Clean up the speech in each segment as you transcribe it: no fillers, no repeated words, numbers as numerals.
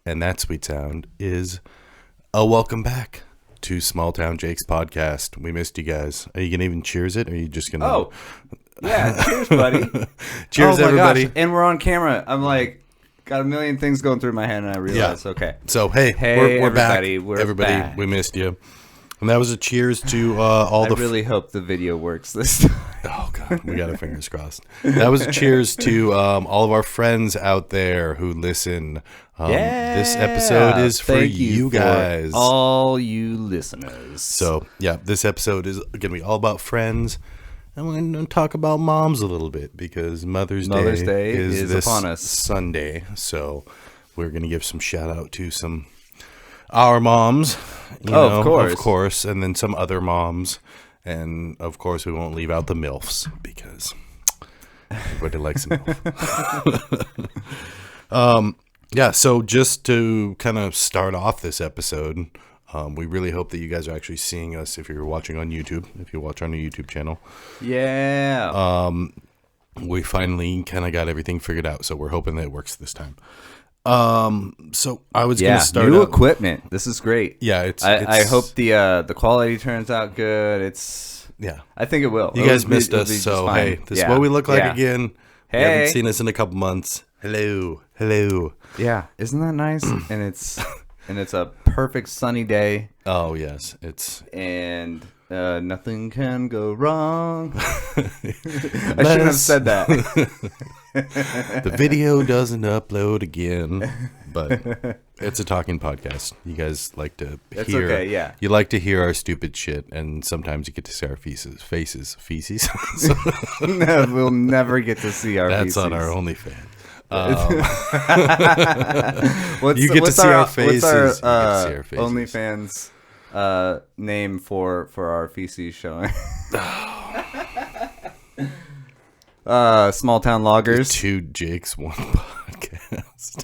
and that sweet sound is a welcome back to Small Town Jake's podcast. We missed you guys. Are you going to even cheers it, or are you just going to... Oh, yeah. Cheers, buddy. Cheers, oh my everybody. Gosh. And we're on camera. I'm like, got a million things going through my head, and I realized, okay. So, hey, we're everybody, back. we're everybody, back. we missed you. And that was a cheers to all the... I really hope the video works this time. Oh, God. We got our fingers crossed. That was a cheers to all of our friends out there who listen. This episode is for Thank you guys. For all you listeners. So, yeah, this episode is going to be all about friends. And we're going to talk about moms a little bit because Mother's Day is this upon us. Sunday. So we're going to give some shout out to some our moms. Of course. And then some other moms. And, of course, we won't leave out the MILFs because everybody likes a MILF. Yeah, so just to kind of start off this episode, we really hope that you guys are actually seeing us if you're watching on YouTube, if you watch on the YouTube channel. Yeah. We finally kind of got everything figured out, so we're hoping that it works this time. So I was going to start new out, equipment. This is great. Yeah, I hope the quality turns out good. I think it will. You guys missed us, so hey, this is what we look like again. Hey. You haven't seen us in a couple months. Hello. Yeah, isn't that nice? and it's a perfect sunny day. Oh yes, and nothing can go wrong. I shouldn't have said that. The video doesn't upload again, but it's a talking podcast. You guys like to hear. It's okay, yeah. You like to hear our stupid shit, and sometimes you get to see our faces. So, No, we'll never get to see our that's feces. on our OnlyFans. You get to see our faces. What's our You get to see our faces. OnlyFans name for our feces showing? Small Town Loggers. Two Jakes, one podcast.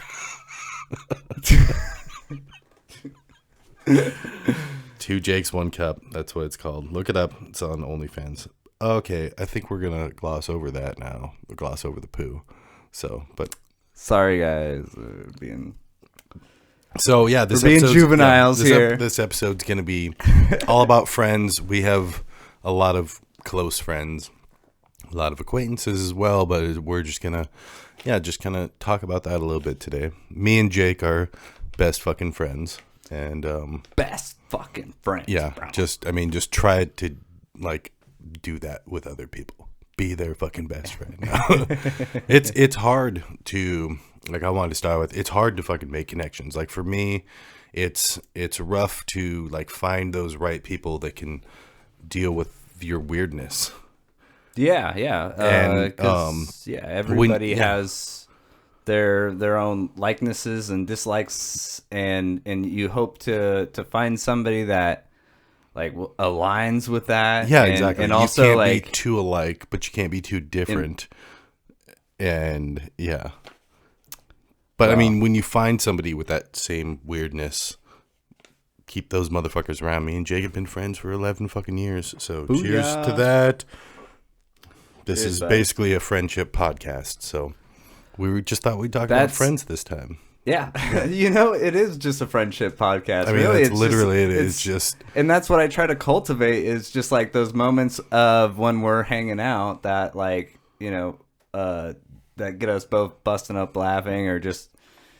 Two Jakes, one cup. That's what it's called. Look it up. It's on OnlyFans. Okay, I think we're gonna gloss over that now. Gloss over the poo. So, but sorry guys, so yeah, this we're being episode's, juveniles here. This episode's gonna be all about friends. We have a lot of close friends, a lot of acquaintances as well, but we're just gonna, just kind of talk about that a little bit today. Me and Jake are best fucking friends, and best fucking friends. Yeah, bro. just try to like do that with other people. Be their fucking best friend. It's hard to, like, I wanted to start with, it's hard to fucking make connections. Like for me, it's rough to like find those right people that can deal with your weirdness. Yeah. And everybody has their own likenesses and dislikes, and you hope to find somebody that like aligns with that. Yeah, exactly. And also you can't like be too alike, but you can't be too different. And yeah. But I mean, when you find somebody with that same weirdness, keep those motherfuckers around. Me and Jake have been friends for 11 fucking years. So Booyah. Cheers to that. This is basically a friendship podcast. So we just thought we'd talk about friends this time. Yeah. It is just a friendship podcast. I mean, really, it's just. And that's what I try to cultivate is just like those moments of when we're hanging out that like, that get us both busting up laughing or just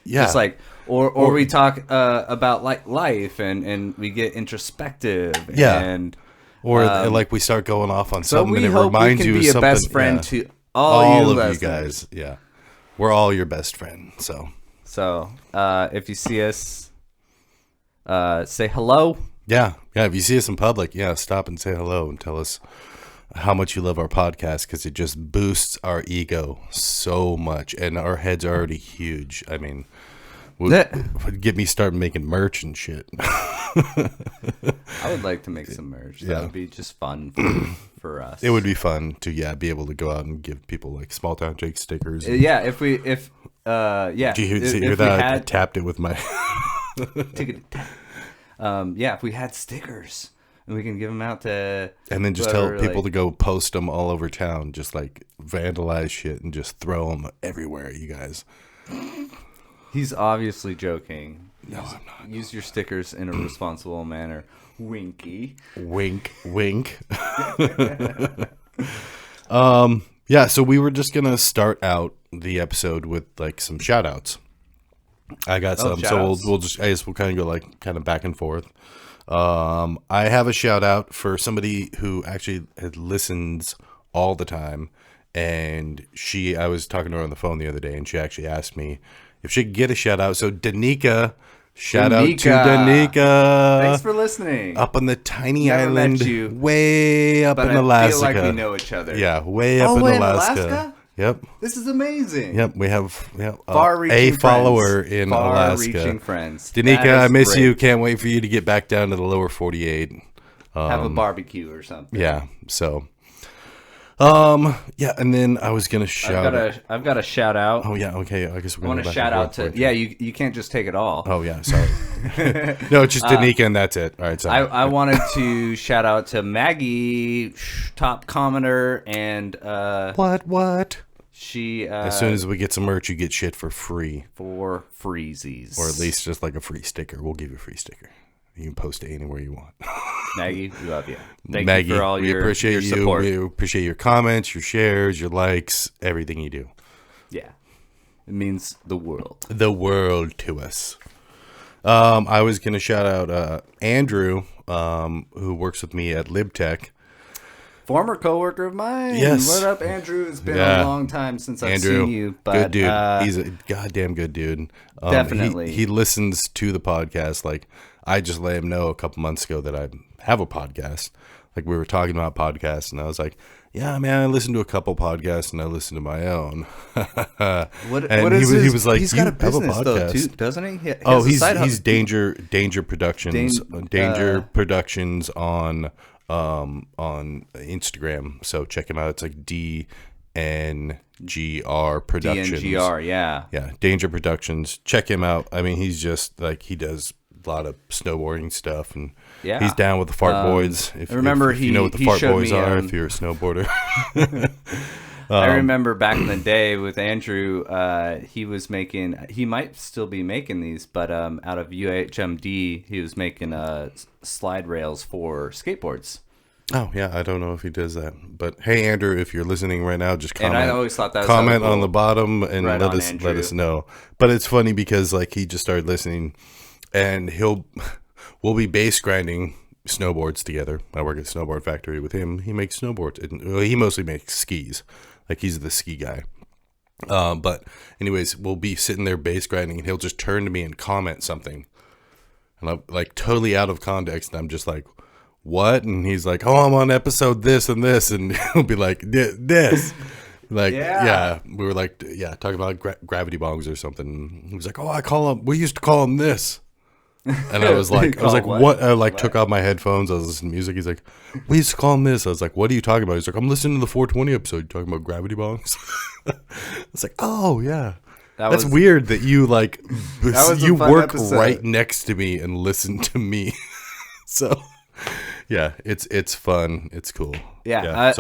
like, or we talk about like life and we get introspective. Yeah. And, or like we start going off on so something we that hope reminds we can you be of a something. best friend to all of listeners. you guys. Yeah. We're all your best friend. So, if you see us, say hello. Yeah. If you see us in public, stop and say hello and tell us how much you love our podcast because it just boosts our ego so much, and our heads are already huge. I mean, would get me starting making merch and shit. I would like to make some merch. That would be just fun for us. It would be fun to be able to go out and give people like Small Town Jake stickers. Did you hear that? I tapped it with my. If we had stickers, and we can give them out to. And then just tell people to go post them all over town, just like vandalize shit and just throw them everywhere, you guys. He's obviously joking. No, I'm not. Use your stickers in a responsible manner. Winky. Wink, wink. Yeah, so we were just gonna start out the episode with like some shout outs. I got some, so we'll kind of go like kind of back and forth. I have a shout out for somebody who actually listens all the time, and I was talking to her on the phone the other day, and she actually asked me if she could get a shout out. So Danica, shout out to Danica. Thanks for listening. Up on the tiny Never met island, you, way up in Alaska. I feel like we know each other. Yeah, way up in Alaska. Yep. This is amazing. Yep, we have far-reaching a follower in Alaska. Far-reaching friends. Danica, I miss you. Can't wait for you to get back down to the lower 48. Have a barbecue or something. Yeah. So, yeah, and then I was gonna shout. I've got a shout out. Oh yeah. Okay. I guess we're gonna shout out to. Yeah, you can't just take it all. Oh yeah. Sorry. No, it's just Danica, and that's it. All right. Sorry. I wanted to shout out to Maggie, top commenter, and What? She as soon as we get some merch, you get shit for free. For freezies. Or at least just like a free sticker. We'll give you a free sticker. You can post it anywhere you want. Maggie, we love you. Thank Maggie, you for all your support. We appreciate your comments, your shares, your likes, everything you do. Yeah. It means the world. The world to us. I was going to shout out Andrew, who works with me at LibTech. Former coworker of mine. Yes. What up, Andrew? It's been a long time since I've seen you. But, good dude. He's a goddamn good dude. Definitely. He listens to the podcast. Like, I just let him know a couple months ago that I have a podcast. Like, we were talking about podcasts, and I was like, yeah, man, I listen to a couple podcasts, and I listen to my own. What is he was like, he's got a business, though, too, doesn't he? He's Danger Productions. Danger Productions on Instagram, so check him out. It's like DNGR Productions. DNGR, yeah, Danger Productions. Check him out. I mean, he's just like, he does a lot of snowboarding stuff, and he's down with the Fart Boys. If you know what the Fart Boys are, if you're a snowboarder. I remember back in the day with Andrew, he might still be making these, but out of UHMD, he was making slide rails for skateboards. Oh yeah, I don't know if he does that, but hey, Andrew, if you're listening right now, just comment. And I always thought that was comment cool. on the bottom and right let us know. But it's funny because like he just started listening, and we'll be base grinding snowboards together. I work at a snowboard factory with him. He makes snowboards. He mostly makes skis. Like, he's the ski guy. But anyways, we'll be sitting there base grinding, and he'll just turn to me and comment something. And I'm like totally out of context. And I'm just like, what? And he's like, oh, I'm on episode this and this. And he'll be like, this. Like, we were like, talking about gravity bongs or something. He was like, oh, we used to call them this. And I was like, what? I took off my headphones. I was listening to music. He's like, we used to call him this. I was like, what are you talking about? He's like, I'm listening to the 420 episode. You talking about gravity bongs? It's like, oh yeah. That's weird that you like, you work right next to me and listen to me. So yeah, it's fun. It's cool. Yeah. I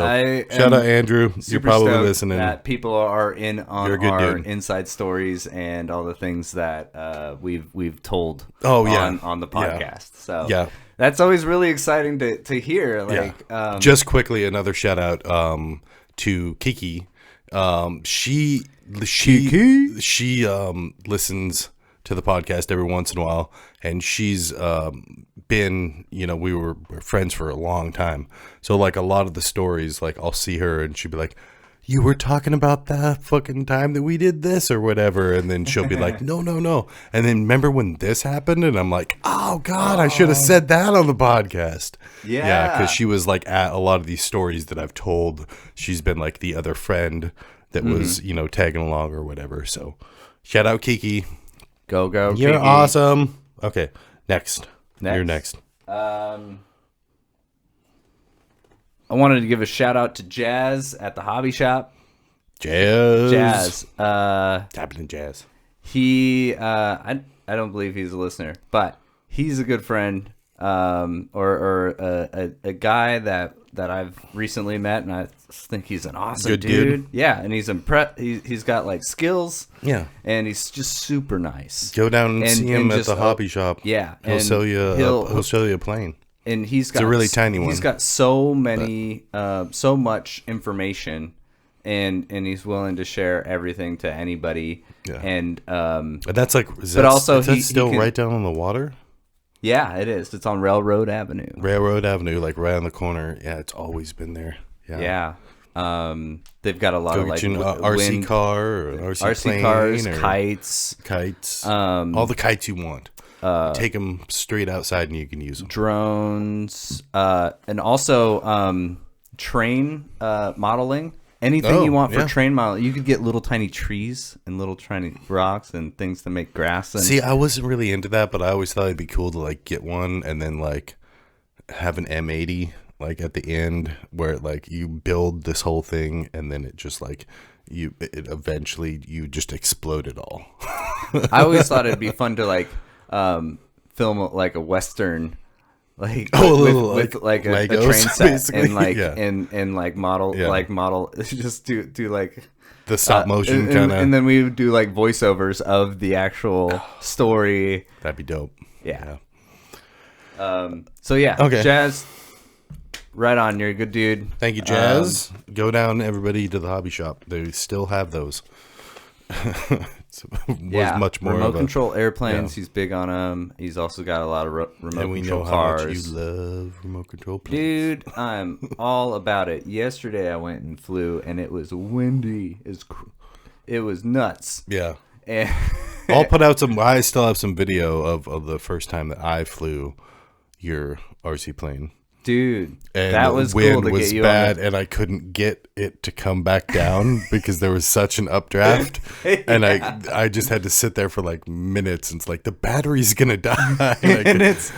shout out Andrew. You're probably listening. That people are in on our inside stories and all the things that we've told on the podcast. So that's always really exciting to hear. Like just quickly, another shout out to Kiki. She listens to the podcast every once in a while, and she's been, we were friends for a long time, so like a lot of the stories, like I'll see her and she'll be like, you were talking about that fucking time that we did this or whatever, and then she'll be like, no, and then remember when this happened, and I'm like, oh god, I should have said that on the podcast. Because she was like at a lot of these stories that I've told, she's been like the other friend that was tagging along or whatever. So shout out Kiki. Go You're Kiki. awesome. Okay, next. You're next. I wanted to give a shout out to Jazz at the hobby shop. Jazz. Dabbling Jazz. He, I don't believe he's a listener, but he's a good friend, or a guy that that I've recently met, and I think he's an awesome Good dude. dude. Yeah, and he's he's got like skills. Yeah. And he's just super nice. Go down and see him at just, the hobby shop. Yeah, He'll sell you. He'll sell you a plane. And he's got a really tiny one. He's got so many, so much information, and he's willing to share everything to anybody. Yeah. And that's like, is that still right down on the water? Yeah, it is. It's on Railroad Avenue. Railroad Avenue, like right on the corner. Yeah, it's always been there. Yeah. They've got a lot of like RC car or RC plane cars, or kites, all the kites you want. Take them straight outside and you can use them. Drones, and also train modeling. Anything you want for train modeling. You could get little tiny trees and little tiny rocks and things to make grass. And see, I wasn't really into that, but I always thought it'd be cool to like get one and then like have an M80 like at the end where like you build this whole thing and then it just like it eventually you just explode it all. I always thought it'd be fun to like film like a Western, like with like a train set basically. And like and like model just do like the stop motion kind of, and then we would do like voiceovers of the actual story. That'd be dope. Yeah. So yeah, okay. Jazz, right on. You're a good dude. Thank you, Jazz. Go down, everybody, to the hobby shop. They still have those. Much more remote control airplanes. He's big on them. He's also got a lot of remote and we control know cars. How much you love remote control planes. Dude, I'm all about it. Yesterday I went and flew, and it was windy. It was nuts. Yeah. And I'll put out some. I still have some video of the first time that I flew your RC plane. Dude, and that was the wind cool to was get you bad, and I couldn't get it to come back down because there was such an updraft, and I just had to sit there for like minutes, and it's like the battery's gonna die, and it's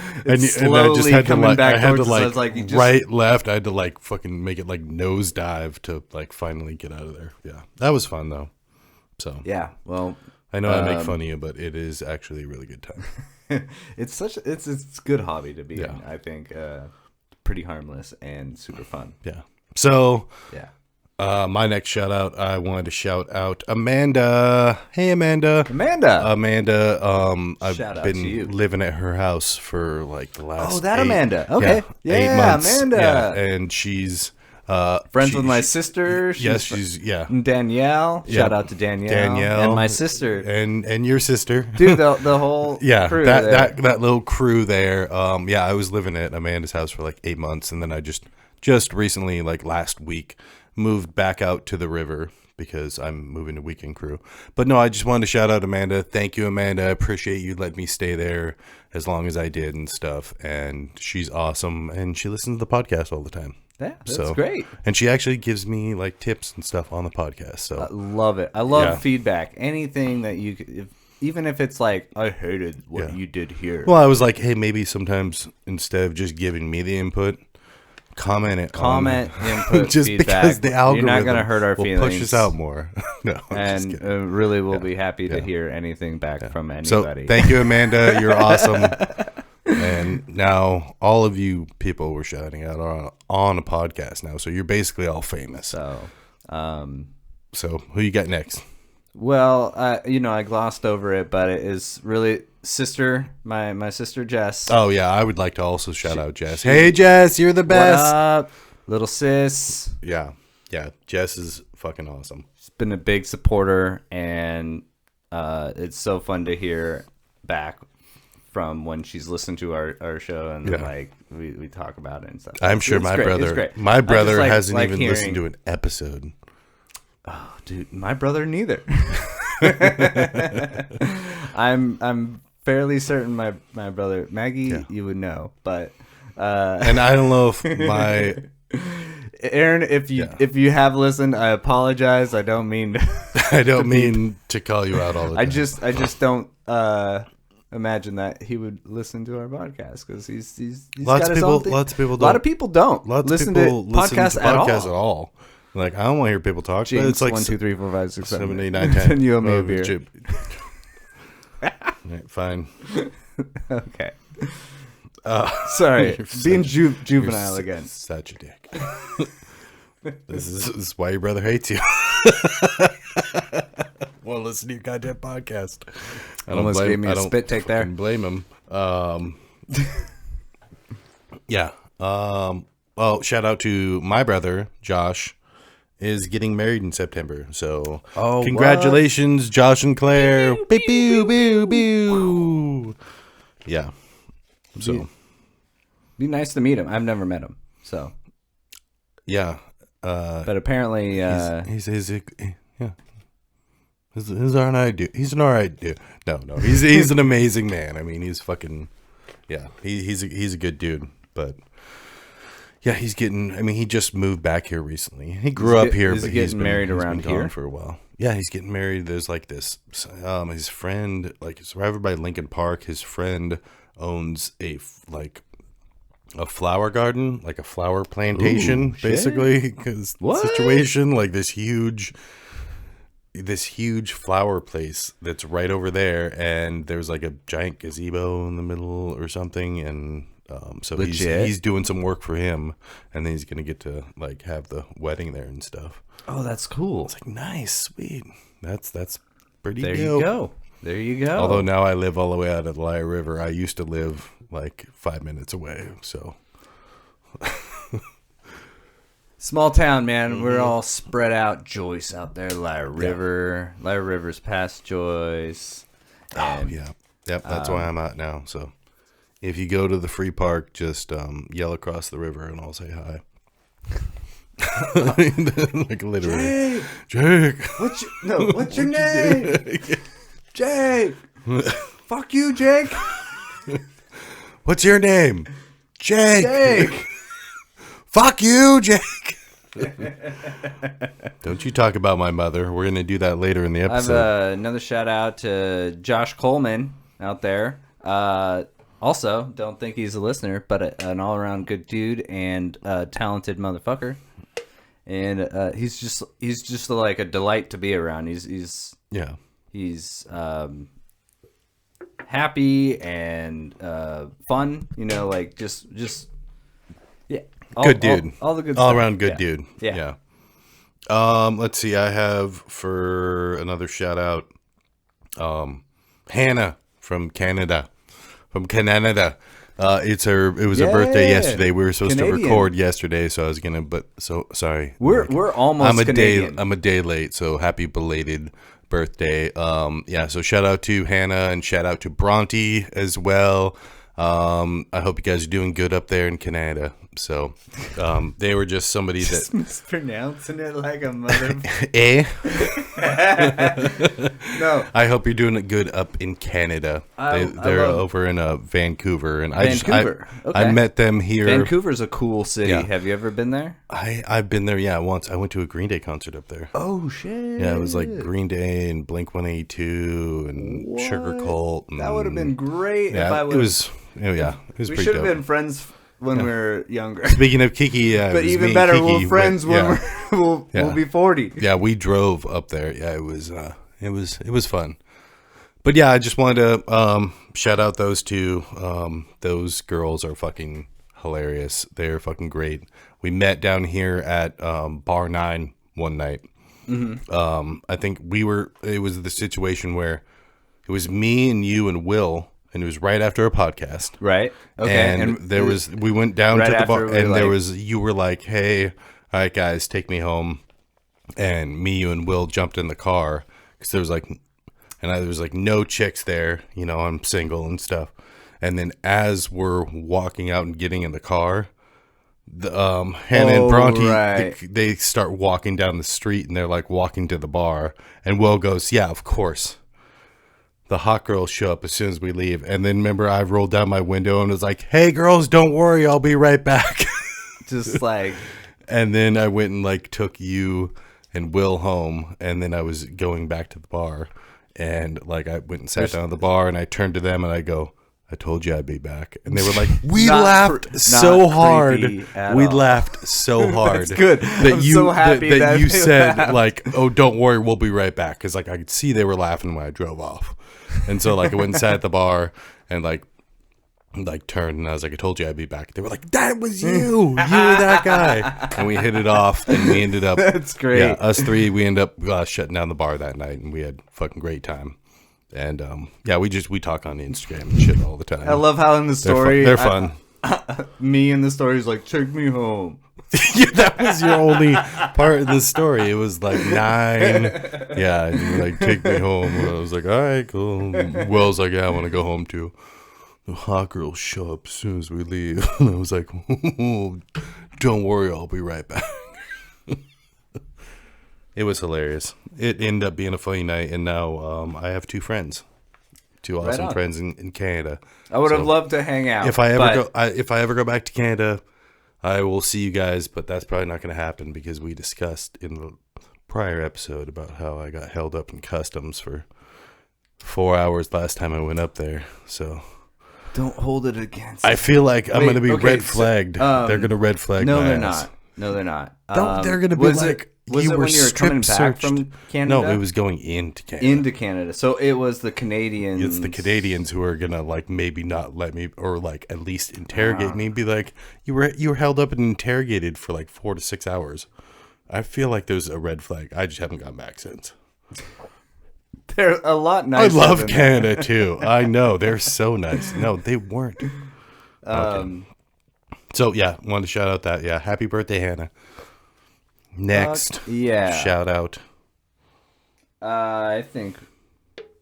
slowly I just had coming back. I had to like right, left. I had to like fucking make it like nosedive to like finally get out of there. Yeah, that was fun though. So yeah, well, I know I make fun of you, but it is actually a really good time. it's good hobby to be in. I think. Pretty harmless and super fun. Yeah. So, yeah. My next shout out, I wanted to shout out Amanda. Hey, Amanda. Amanda. I've been living at her house for like the last. Amanda. Okay. Yeah, 8 months. Amanda. Yeah, and she's friends with my sister. She's Danielle. Yeah. Shout out to Danielle and my sister and your sister. Dude, the whole crew that little crew there. I was living at Amanda's house for like 8 months, and then I just recently, like last week, moved back out to the river because I'm moving to Weekend Crew. But no, I just wanted to shout out Amanda. Thank you, Amanda. I appreciate you letting me stay there as long as I did and stuff. And she's awesome, and she listens to the podcast all the time. Yeah, that's great. And she actually gives me like tips and stuff on the podcast. So I love it. I love feedback. Anything that you could, even if it's like, I hated what you did here. Well, I was like, hey, maybe sometimes instead of just giving me the input, comment input, just feedback. Because the algorithm you're not going to hurt our feelings. Push us out more. No, and really, we'll be happy to hear anything back from anybody. So thank you, Amanda. You're awesome. And now all of you people we're shouting out are on a podcast now, so you're basically all famous. So who you got next? Well, I glossed over it, but it is really my sister Jess. Oh yeah, I would like to also shout out Jess. Hey Jess, you're the best. What up, little sis? Yeah, Jess is fucking awesome. She's been a big supporter, and it's so fun to hear back from when she's listened to our show and like we talk about it and stuff. I'm sure my brother hasn't even listened to an episode. Oh, dude, my brother neither. I'm fairly certain my brother Maggie, you would know, but and I don't know if my Aaron, if you have listened, I apologize. I don't mean to call you out all the time. I just don't imagine that he would listen to our podcast because he's got his own thing. Lots of people don't. A lot of people don't listen to podcasts at all. Like, I don't want to hear people talk. Jinx, but it's like 1, 2, 3, 4, 5, 6, 7, 8, 9, 10. And you owe me a beer. Right, fine. Okay. Sorry, being juvenile again. Such a dick. This is why your brother hates you. Won't listen to your goddamn podcast. Almost gave me a spit take there. Blame him. Yeah. Well, shout out to my brother Josh. Is getting married in September. So congratulations, what? Josh and Claire. Pew, pew, pew, pew. Yeah. So be nice to meet him. I've never met him. So yeah. But apparently he's all right dude. He's an all right dude. No. He's an amazing man. I mean, he's fucking he's a good dude, but yeah, he's getting. I mean, he just moved back here recently. He grew up here, but he's been married around here for a while. Yeah, he's getting married. There's like this. His friend, like it's right over by Lincoln Park. His friend owns a flower garden, like a flower plantation, basically. Because situation like this huge flower place that's right over there, and there's like a giant gazebo in the middle or something, and. So he's doing some work for him, and then he's gonna get to like have the wedding there and stuff. Oh, that's cool. It's like nice, sweet. That's pretty. There you go. There you go. Although now I live all the way out of the Lehigh River. I used to live like 5 minutes away. So small town, man. Mm-hmm. We're all spread out. Joyce out there, Lehigh River. Yeah. Lehigh River's past Joyce. And, yep. That's why I'm out now. So. If you go to the free park, just yell across the river and I'll say hi. Like literally. Jake! What's your name? Jake! Fuck you, Jake! What's your name? Jake! Fuck you, Jake! Don't you talk about my mother. We're going to do that later in the episode. I have another shout out to Josh Coleman out there. Also, don't think he's a listener, but an all-around good dude and talented motherfucker. And he's just like a delight to be around. He's happy and fun. You know, like just yeah. Good dude. All the good all stuff. Around good dude. Yeah. Let's see. I have for another shout out, Hannah from Canada. It was her birthday yesterday. We were supposed to record yesterday, so I was gonna. But so sorry. We're almost. I'm a day late. So happy belated birthday. So shout out to Hannah and shout out to Bronte as well. I hope you guys are doing good up there in Canada. So, they were just somebody just that mispronouncing it like a mother. No, I hope you're doing it good up in Canada. They're over in Vancouver, and I met them here. Vancouver's a cool city. Yeah. Have you ever been there? I've been there. Yeah, once. I went to a Green Day concert up there. Oh shit! Yeah, it was like Green Day and Blink-182 and Sugar Cult. And, that would have been great. Yeah, if I it was. Yeah, it was. We pretty should have been friends. When we're younger. Speaking of Kiki, but even better, Kiki, we're friends when we'll be 40. Yeah, we drove up there. Yeah, it was fun. But yeah, I just wanted to shout out those two. Those girls are fucking hilarious. They're fucking great. We met down here at Bar 9 one night. Mm-hmm. I think it was the situation where it was me and you and Will. And it was right after a podcast. Right. Okay. And we went down to the bar, and you were like, hey, all right, guys, take me home. And me, you, and Will jumped in the car because there was like no chicks there. You know, I'm single and stuff. And then as we're walking out and getting in the car, Hannah and Bronte, they start walking down the street, and they're like walking to the bar. And Will goes, yeah, of course. The hot girls show up as soon as we leave. And then remember, I rolled down my window and was like, hey, girls, don't worry. I'll be right back. Just like. And then I went and like took you and Will home. And then I was going back to the bar. And like I went and sat down at the bar and I turned to them and I go, I told you I'd be back. And they were like, we laughed so hard. We laughed so hard. That's good. I'm so happy that you said like, oh, don't worry. We'll be right back. Because like I could see they were laughing when I drove off. And so, like, I went and sat at the bar, and, like, like turned and I was like, I told you I'd be back. They were like, that was you. You were that guy. And we hit it off, and we ended up. That's great. Yeah, us three, we ended up shutting down the bar that night, and we had a fucking great time. And yeah, we talk on Instagram and shit all the time. I love how in the story they're fun. Me in the story is like, take me home. Yeah, that was your only part of the story. It was like 9. Yeah, and you were like, take me home. And I was like, all right, cool. Will's like, yeah, I want to go home too. The hot girls show up as soon as we leave. And I was like, don't worry, I'll be right back. It was hilarious. It ended up being a funny night, and now I have 2 friends. 2 awesome friends in Canada. I would have loved to hang out. If I ever go back to Canada, I will see you guys, but that's probably not going to happen because we discussed in the prior episode about how I got held up in customs for 4 hours last time I went up there. So don't hold it against. I feel like I'm going to be red flagged. They're going to red flag. No, my they're ass. not. No, they're not. They're going to be like. Was it when you were coming back from Canada? No, it was going into Canada. Into Canada. So it was the Canadians. It's the Canadians who are gonna like maybe not let me, or like at least interrogate me. Be like, you were held up and interrogated for like 4 to 6 hours. I feel like there's a red flag. I just haven't gotten back since. They're a lot nicer. I love Canada too. I know they're so nice. No, they weren't. Okay. So yeah, wanted to shout out that happy birthday, Hannah. Next, shout out. I think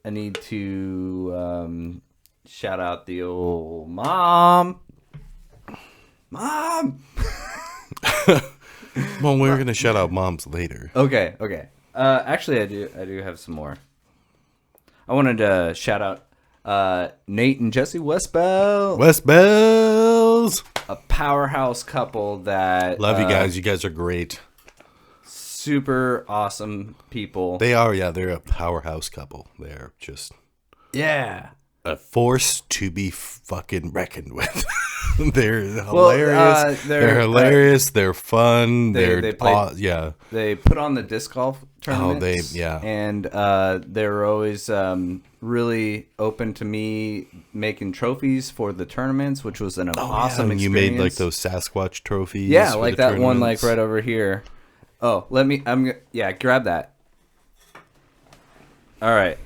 I need to shout out the old mom. Mom. Well, we're gonna shout out moms later. Okay. Actually, I do have some more. I wanted to shout out Nate and Jesse Westbell. Westbells, a powerhouse couple that love you guys. You guys are great. Super awesome people. They are, they're a powerhouse couple. They're just a force to be fucking reckoned with. They're hilarious. They're hilarious. They're fun. They put on the disc golf tournaments. And they're always really open to me making trophies for the tournaments, which was an awesome experience. You made like those Sasquatch trophies. Yeah, like that one, like right over here. Oh, grab that. All right.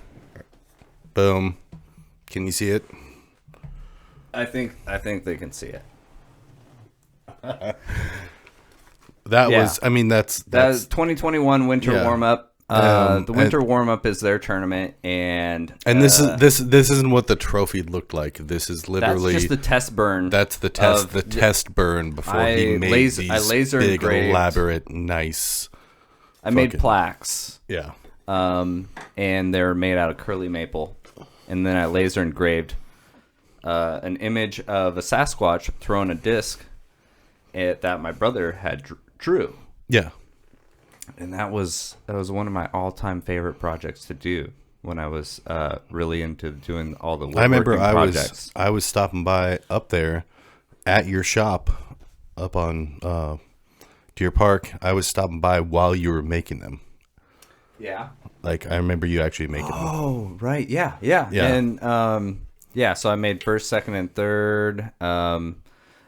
Boom. Can you see it? I think they can see it. That's 2021 winter warm up. The winter warm up is their tournament, and this isn't what the trophy looked like. This is literally that's just the test burn. That's the test burn before he made these big, elaborate, nice. I made plaques. Yeah. And they're made out of curly maple, and then I laser engraved an image of a Sasquatch throwing a disc that my brother had drew. Yeah. And that was one of my all-time favorite projects to do when I was really into doing all the woodworking projects. I was stopping by up there at your shop up on Deer Park. I was stopping by while you were making them. Yeah. Like I remember you actually making them. Oh, right. Yeah. And so I made first, second, and third. I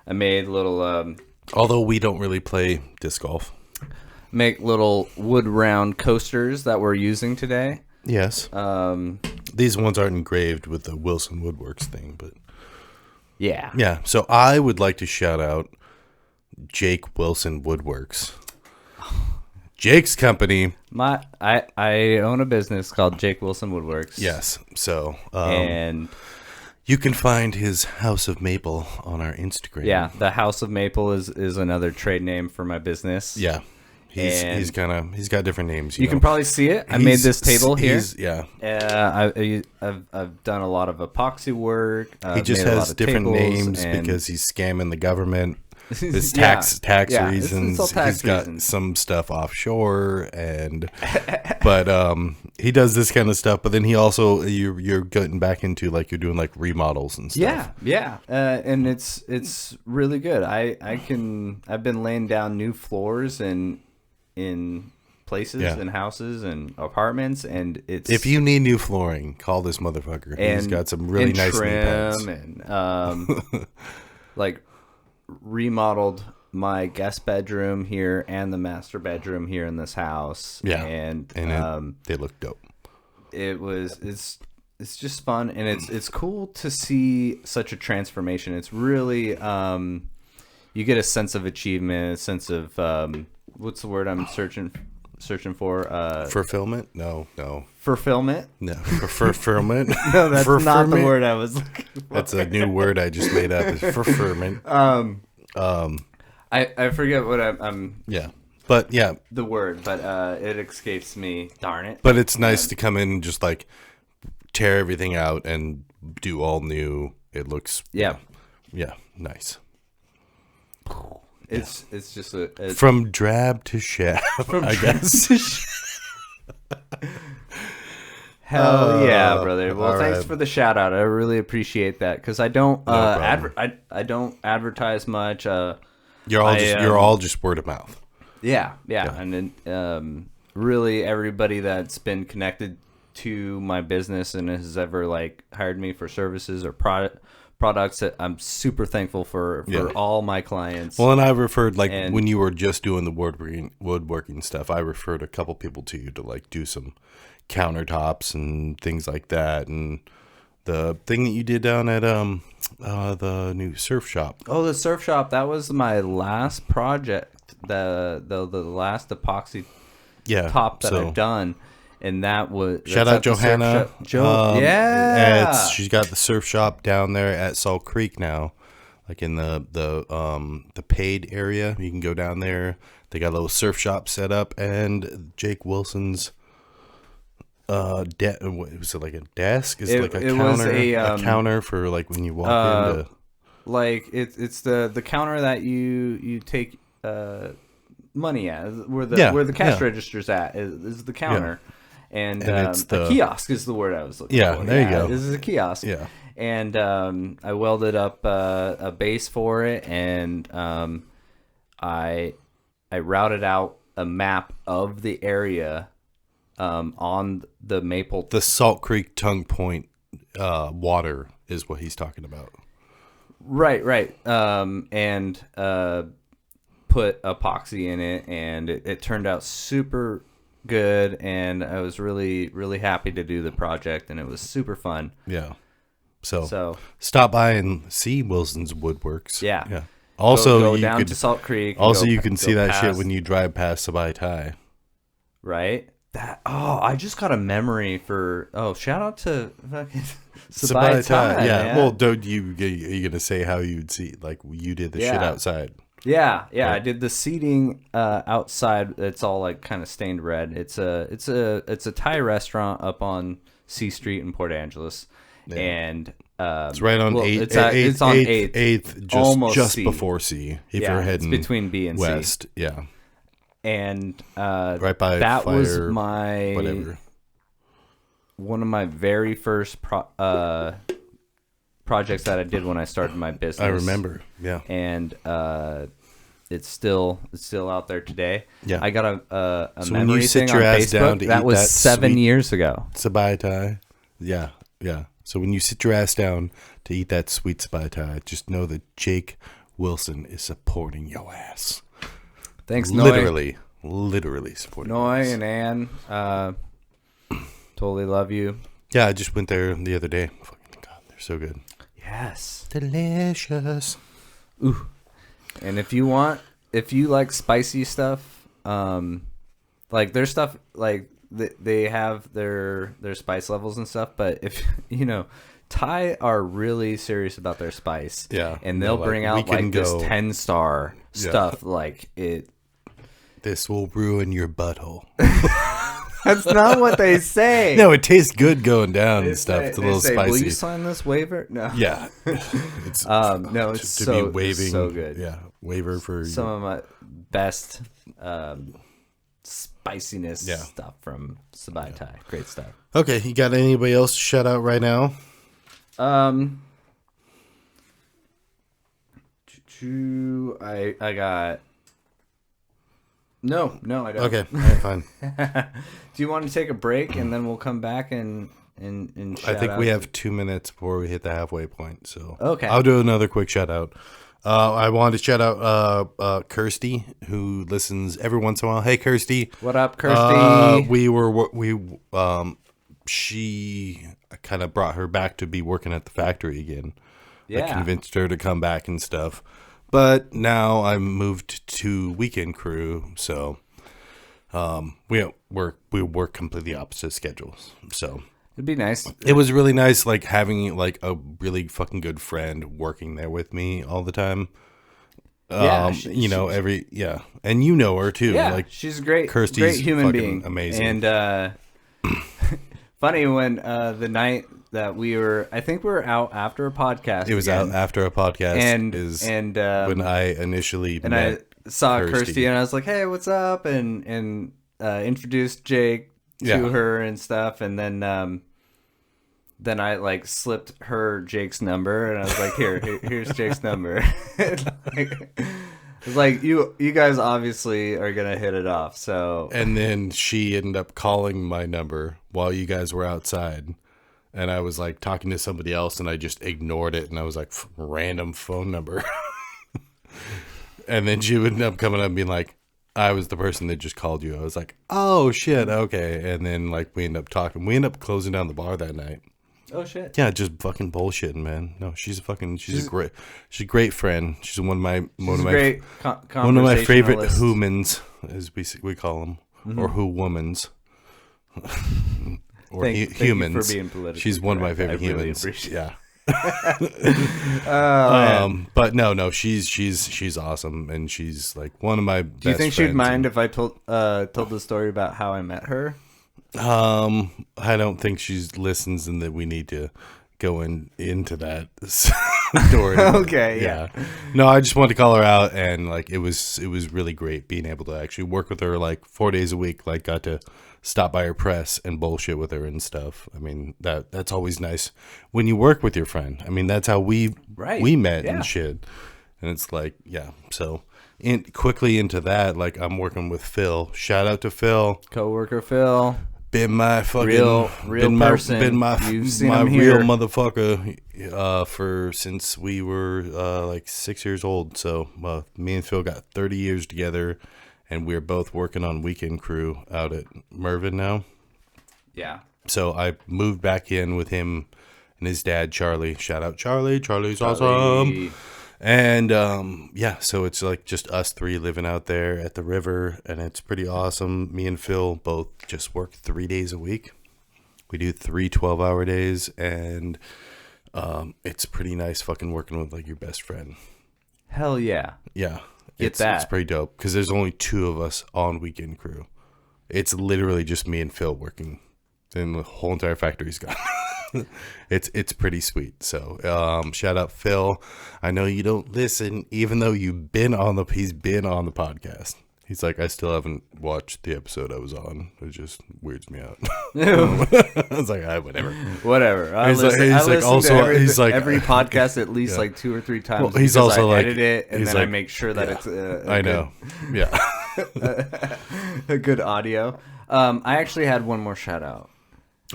made little although we don't really play disc golf. Make little wood round coasters that we're using today. Yes. These ones aren't engraved with the Wilson Woodworks thing, but yeah. So I would like to shout out Jake Wilson Woodworks. Jake's company. I own a business called Jake Wilson Woodworks. Yes. So and you can find his House of Maple on our Instagram. Yeah, the House of Maple is another trade name for my business. Yeah. He's got different names. You can probably see it. I made this table here. I've done a lot of epoxy work. He just has different names because he's scamming the government. His tax reasons. It's tax he's got reasons. some stuff offshore, but he does this kind of stuff. But then he also you're getting back into like you're doing like remodels and stuff. Yeah, and it's really good. I've been laying down new floors in places Yeah. and houses and apartments, and it's If you need new flooring, call this motherfucker. He's got some really and nice knee pads. trim and like remodeled my guest bedroom here and the master bedroom here in this house. Yeah, and they look dope. It's just fun, and it's cool to see such a transformation. It's really you get a sense of achievement, a sense of what's the word I'm searching for? Fulfillment? No. Fulfillment? No. Fulfillment? No, that's not the word I was looking for. That's a new word I just made up. Is fulfillment. I forget what I'm Yeah. But yeah. the word, but it escapes me. Darn it. But it's nice to come in and just like tear everything out and do all new. It looks Yeah. nice. It's just a From drab to shaft, I guess. Hell yeah, brother. Well, all thanks right. for the shout out. I really appreciate that because I don't problem. I don't advertise much. You're all just word of mouth. Yeah. And then really everybody that's been connected to my business and has ever like hired me for services or products that I'm super thankful for all my clients. Well, and I referred when you were just doing the woodworking stuff, I referred a couple people to you to like do some countertops and things like that, and the thing that you did down at the new surf shop. Oh, the surf shop, that was my last project, the last epoxy top that I've done. And that was shout out Johanna. Yeah, she's got the surf shop down there at Salt Creek now, like in the paid area. You can go down there. They got a little surf shop set up, and Jake Wilson's was it like a desk? Is it like a counter? Was a counter for like when you walk into. Like it's the counter that you take money at, where the cash register's at is the counter. Yeah. And it's a kiosk is the word I was looking for. Yeah, there you go. This is a kiosk. Yeah. And I welded up a base for it, and I routed out a map of the area on the Maple. The Salt Creek Tongue Point water is what he's talking about. Right. And put epoxy in it, and it turned out super good, and I was really, really happy to do the project, and it was super fun. Yeah. So stop by and see Wilson's Woodworks. Yeah. Also, go down to Salt Creek. Also, you can see that shit when you drive past Sabai Thai. Right. I just got a memory for. Shout out to fucking Sabai Thai. Yeah. Man. Well, are you gonna say how you'd see like you did the shit outside? Yeah. I did the seating outside. It's all like kind of stained red. It's a Thai restaurant up on C Street in Port Angeles, and it's right on 8th. It's on 8th, just C. before C. If you're heading it's between B and west, C. yeah. And right by that fire, was my whatever. One of my very first projects that I did when I started my business. I remember, yeah. And it's still out there today. Yeah, I got a so memory when you sit thing your on ass Facebook down to that eat was that 7 years ago. Sabai Thai, yeah. So when you sit your ass down to eat that sweet Sabai Thai, just know that Jake Wilson is supporting your ass. Thanks, Noi. Literally supporting. Noi and Ann, totally love you. Yeah, I just went there the other day. Fucking God, they're so good. Yes, delicious. Ooh, and if you like spicy stuff, like their stuff, like they have their spice levels and stuff. But if Thai are really serious about their spice. Yeah, and they'll bring out like this 10-star stuff, like it. This will ruin your butthole. That's not what they say. No, it tastes good going down and stuff. It's a little spicy. Will you sign this waiver? No. Yeah. It's no, it's to so be waving. So good. Yeah, waiver for some of my best spiciness stuff from Sabai Thai. Great stuff. Okay, you got anybody else to shout out right now? I got No, I don't. Okay, all right, fine. Do you want to take a break and then we'll come back and I think we have 2 minutes before we hit the halfway point. So okay, I'll do another quick shout out. I wanted to shout out Kirsty, who listens every once in a while. Hey, Kirsty. What up, Kirsty? She kind of brought her back to be working at the factory again. Yeah. I convinced her to come back and stuff. But now I'm moved to Weekend Crew, so we work completely opposite schedules. So it'd be nice. It was really nice, like having like a really fucking good friend working there with me all the time. Yeah, and you know her too. Yeah, like she's a great human being, amazing. And funny when the night that I think we were out after a podcast. It was again, out after a podcast, and when I initially I saw Kirsty, and I was like, "Hey, what's up?" and introduced Jake to her and stuff, and then I like slipped her Jake's number, and I was like, here's Jake's number. It's like you guys obviously are gonna hit it off. So and then she ended up calling my number while you guys were outside, and I was like talking to somebody else, and I just ignored it, and I was like, random phone number. And then she would end up coming up and being like, I was the person that just called you. I was like, oh shit, okay. And then like we end up talking. We end up closing down the bar that night. Oh shit. Yeah, just fucking bullshitting, man. No, she's a great friend. She's one of my favorite humans, as we call them, or who womans, or humans. Thank you for being politically She's one of my favorite humans. Yeah. But no, she's awesome, and she's like one of my best Do you think she'd friends. mind if I told the story about how I met her? I don't think she listens, and that we need to go into that story. Okay, yeah. No, I just wanted to call her out, and like it was really great being able to actually work with her like 4 days a week. Like got to stop by her press and bullshit with her and stuff. I mean that's always nice when you work with your friend. I mean that's how we met and shit. And it's like so. Quickly into that, like I'm working with Phil. Shout out to Phil, coworker Phil. Been my fucking real person. Been my real motherfucker since we were like 6 years old. So me and Phil got 30 years together, and we're both working on Weekend Crew out at Mervyn now. Yeah. So I moved back in with him and his dad, Charlie. Shout out Charlie. Charlie's awesome. And so it's like just us three living out there at the river, and it's pretty awesome. Me and Phil both just work 3 days a week. We do 3 12-hour days, and it's pretty nice fucking working with like your best friend. Hell yeah. Yeah. It's pretty dope because there's only 2 of us on Weekend Crew. It's literally just me and Phil working. Then the whole entire factory's gone. It's pretty sweet. So shout out Phil. I know you don't listen, even though he's been on the podcast. He's like, I still haven't watched the episode I was on. It just weirds me out. I was like, whatever. I listen to every podcast at least like 2 or 3 times. Well, he's also I like, edit it and then I make sure that it's I know. Yeah. a good audio. I actually had one more shout out.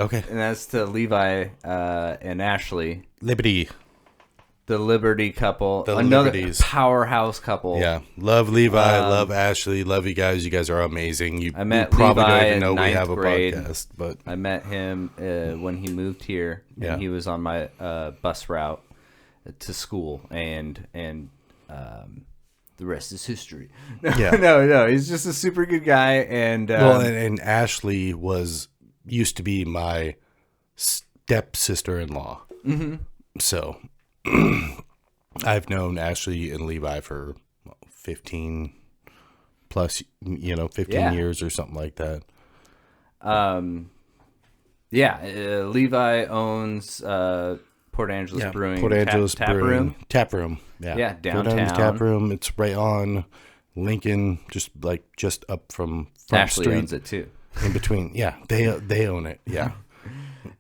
Okay. And that's to Levi and Ashley. Liberty. The Liberty couple. Another powerhouse couple. Yeah. Love Levi. Love Ashley. Love you guys. You guys are amazing. I met probably Levi don't even know we have a grade. podcast. But I met him when he moved here. And he was on my bus route to school. And the rest is history. No. He's just a super good guy. And and Ashley used to be my stepsister-in-law. Mm-hmm. So I've known Ashley and Levi for 15 plus, 15 years or something like that. Levi owns Port Angeles Brewing. Port Angeles Tap Room. Tap Room. Yeah, downtown. Port Angeles Tap Room. It's right on Lincoln, just up from Front Ashley Street. owns it too. In between, they own it, yeah.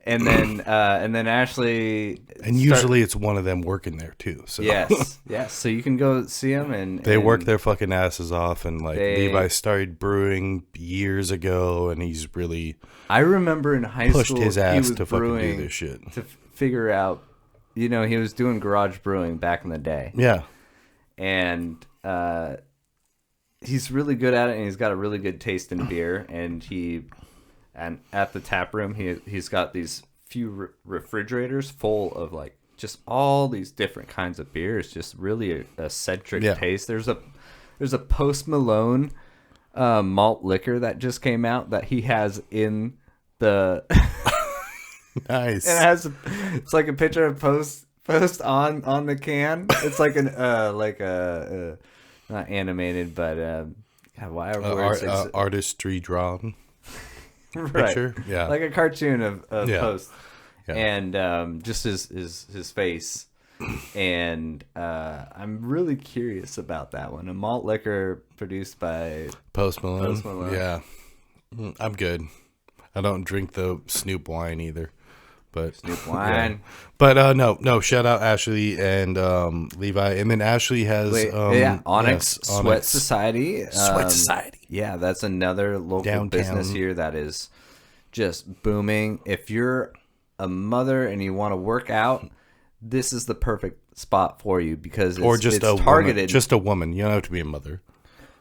and then Ashley. And usually it's one of them working there too. So yes. So you can go see them, and they work their fucking asses off. And like Levi started brewing years ago, and he's really I remember in high pushed school his he ass was to fucking brewing do this shit. to figure out. You know, he was doing garage brewing back in the day. Yeah, and he's really good at it, and he's got a really good taste in beer. And at the tap room, he's got these few refrigerators full of like just all these different kinds of beers, just really a centric taste. There's a Post Malone malt liquor that just came out that he has in the. Nice. It's like a picture of Post on the can. It's like not animated, but artistry drawn picture. Right. Yeah, like a cartoon of Post, yeah. And just his face. And I'm really curious about that one. A malt liquor produced by Post Malone. Yeah, I'm good. I don't drink the Snoop wine either. But Snoop wine. Yeah. But no, shout out Ashley and Levi. And then Ashley has Onyx Sweat Society. Sweat Society. Yeah, that's another local Downtown business here that is just booming. If you're a mother and you want to work out, this is the perfect spot for you because it's targeted. Woman, just a woman. You don't have to be a mother.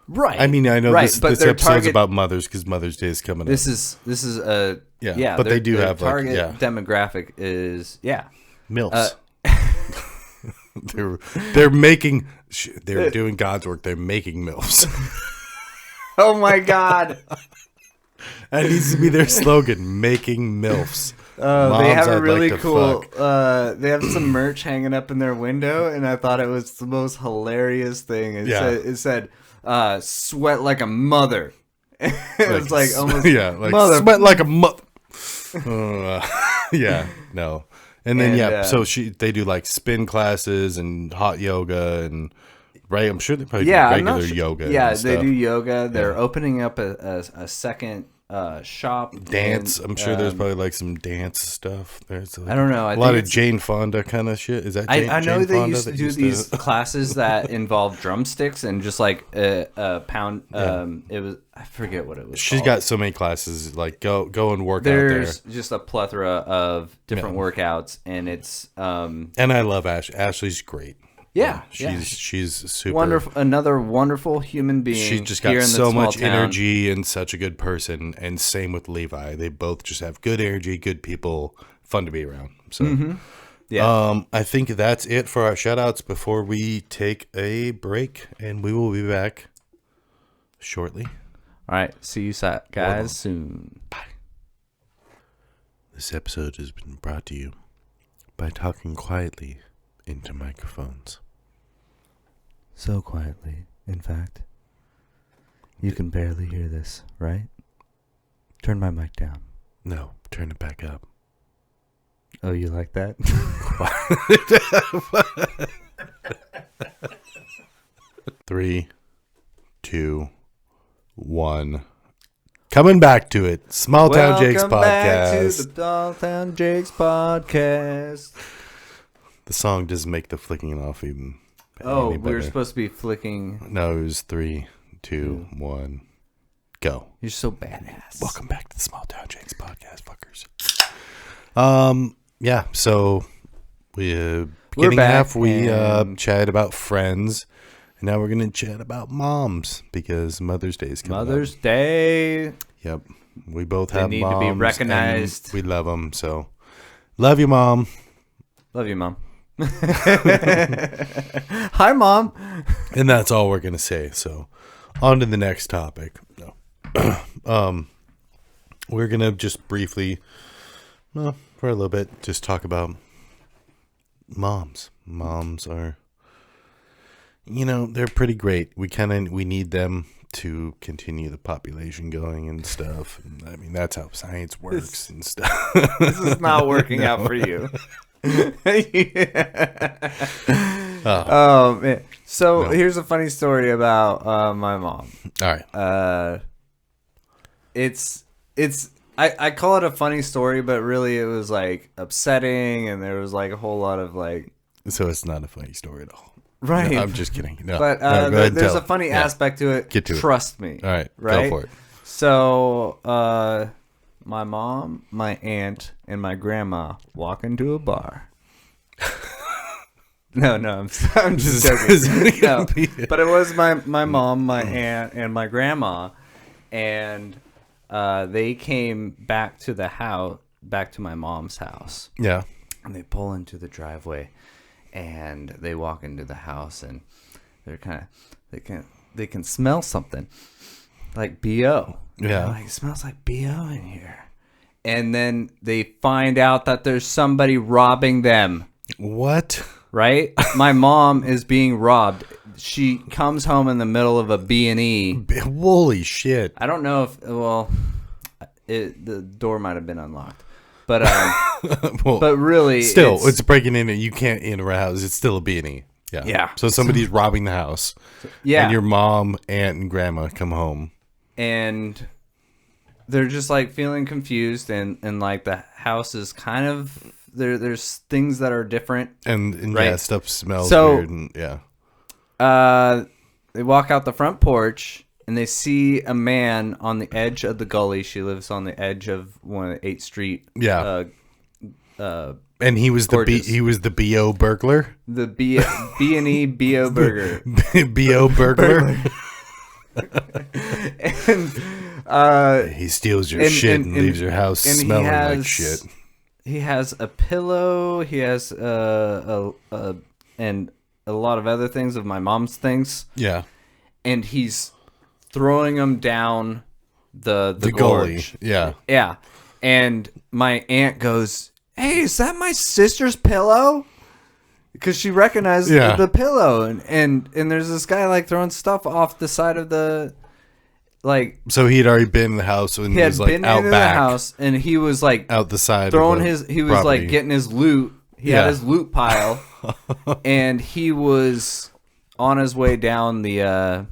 Right. I mean, I know this episode's about mothers because Mother's Day is coming up. This is a but they do have target demographic is MILFs. They're doing God's work. They're making MILFs. Oh my God. That needs to be their slogan, making MILFs. They have a really cool they have some merch hanging up in their window, and I thought it was the most hilarious thing. It said sweat like a mother. It was like almost mother. Sweat like a mother. No. And then so they do like spin classes and hot yoga and right. I'm sure they probably do regular yoga. Yeah, they do yoga. They're opening up a second shop. Dance. I'm sure there's probably like some dance stuff. There's I don't know. A lot of Jane Fonda kind of shit. Is that Jane, I know Jane they Fonda used to do these classes that involve drumsticks and just like a pound. It was I forget what it was. She's got so many classes. Like go and work out there. There's just a plethora of different workouts, and it's and I love Ash. Ashley's great. Yeah, she's super wonderful. Another wonderful human being. She's just got so much energy and such a good person. And same with Levi. They both just have good energy, good people, fun to be around. So, I think that's it for our shout outs before we take a break, and we will be back shortly. All right, see you guys soon. Bye. This episode has been brought to you by talking quietly into microphones. So quietly, in fact. You can barely hear this, right? Turn my mic down. No, turn it back up. Oh, you like that? 3, 2, 1. Coming back to it. Small Town Jake's podcast. Welcome back to the Small Town Jake's podcast. The song doesn't make the flicking off even. Oh, we were supposed to be flicking. No, it was 3, 2, 1, go. You're so badass. Welcome back to the Small Town Jake's podcast, fuckers. Yeah. So beginning half we chatted about friends, and now we're gonna chat about moms because Mother's Day is coming up. Mother's Day. Yep. We both have need moms to be recognized. We love them. So love you, Mom. Love you, Mom. Hi, Mom. And that's all we're gonna say. So on to the next topic. No. We're gonna just briefly, for a little bit, just talk about moms. Moms are, they're pretty great. We need them to continue the population going and stuff. And, I mean, that's how science works and stuff. This is not working out for you. Oh man! So here's a funny story about my mom. All right. It's I call it a funny story, but really it was like upsetting, and there was like a whole lot of like. So it's not a funny story at all. Right. No, I'm just kidding. No, but no, go ahead and there's tell a funny aspect to it. Get to it. Trust me. All right. Right. Go for it. So, my mom, my aunt, and my grandma walk into a bar. No, I'm just joking. No, but it was my mom, my aunt, and my grandma, and they came back to the house, back to my mom's house. Yeah. And they pull into the driveway, and they walk into the house, and they're they can smell something like BO. Yeah. Like, it smells like BO in here. And then they find out that there's somebody robbing them. What? Right? My mom is being robbed. She comes home in the middle of a B&E. Holy shit. I don't know if, the door might have been unlocked. But well, but really, still, it's breaking in and you can't enter a house. It's still a B&E. Yeah. Yeah. So somebody's robbing the house. Yeah. And your mom, aunt, and grandma come home. And they're just like feeling confused, and like the house is kind of there's things that are different. And right? Yeah, stuff smells weird. And, yeah. They walk out the front porch. And they see a man on the edge of the gully. She lives on the edge of one of the 8th Street. Yeah. And he was the BO burglar. The B&E BO burger. BO burglar. And he steals your shit and leaves your house smelling like shit. He has a pillow. He has and a lot of other things of my mom's things. Yeah. And he's throwing them down the gorge. Gully. Yeah. Yeah. And my aunt goes, "Hey, is that my sister's pillow?" Because she recognized the pillow. And there's this guy like throwing stuff off the side of the like. So he'd already been in the house and he had was like been out into back, the house, and he was like out the side throwing of he was property. like getting his loot. He had his loot pile. And he was on his way down the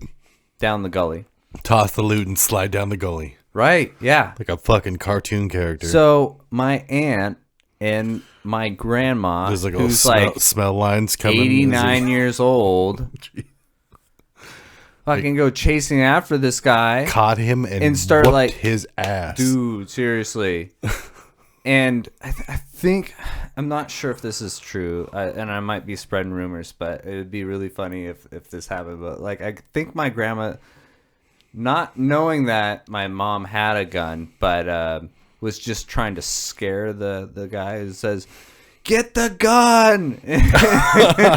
gully. Toss the loot and slide down the gully. Right, yeah. Like a fucking cartoon character. So my aunt and my grandma, there's like who's smell lines coming. 89 years old, fucking go chasing after this guy. Caught him and start whooped like his ass. Dude, seriously. And I think, I'm not sure if this is true, and I might be spreading rumors, but it would be really funny if this happened. But like, I think my grandma, not knowing that my mom had a gun, but was just trying to scare the guy who says, "Get the gun!"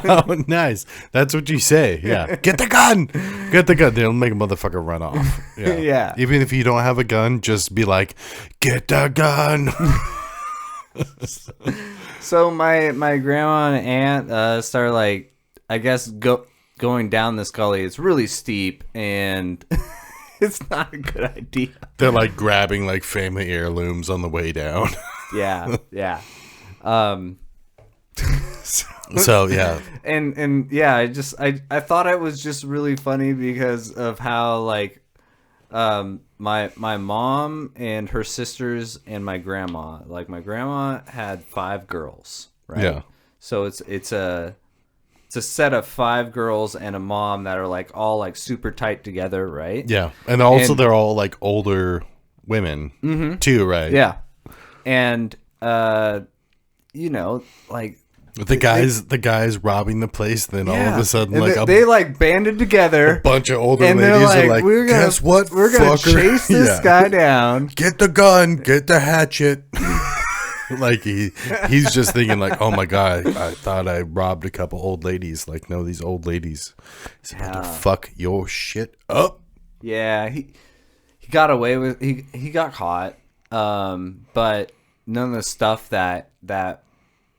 Oh, nice. That's what you say. Yeah. Get the gun. Get the gun. They'll make a motherfucker run off. Yeah. Yeah. Even if you don't have a gun, just be like, "Get the gun." So my grandma and aunt started like, I guess going down this gully. It's really steep and it's not a good idea. They're like grabbing like family heirlooms on the way down. Yeah. So yeah. And yeah, I thought it was just really funny because of how like my mom and her sisters and my grandma, like my grandma had 5 girls, right? Yeah. So it's a set of 5 girls and a mom that are like all like super tight together, right? Yeah. And also they're all like older women too, right? Yeah. And you know, like the guys robbing the place, then all of a sudden and like they like banded together. A bunch of older and ladies like, are like, guess what? We're gonna fucker? chase this guy down. Get the gun, get the hatchet. Like he's just thinking like, oh my god, I thought I robbed a couple old ladies. Like, no, these old ladies is about to fuck your shit up. Yeah, he got away with he got caught. But none of the stuff that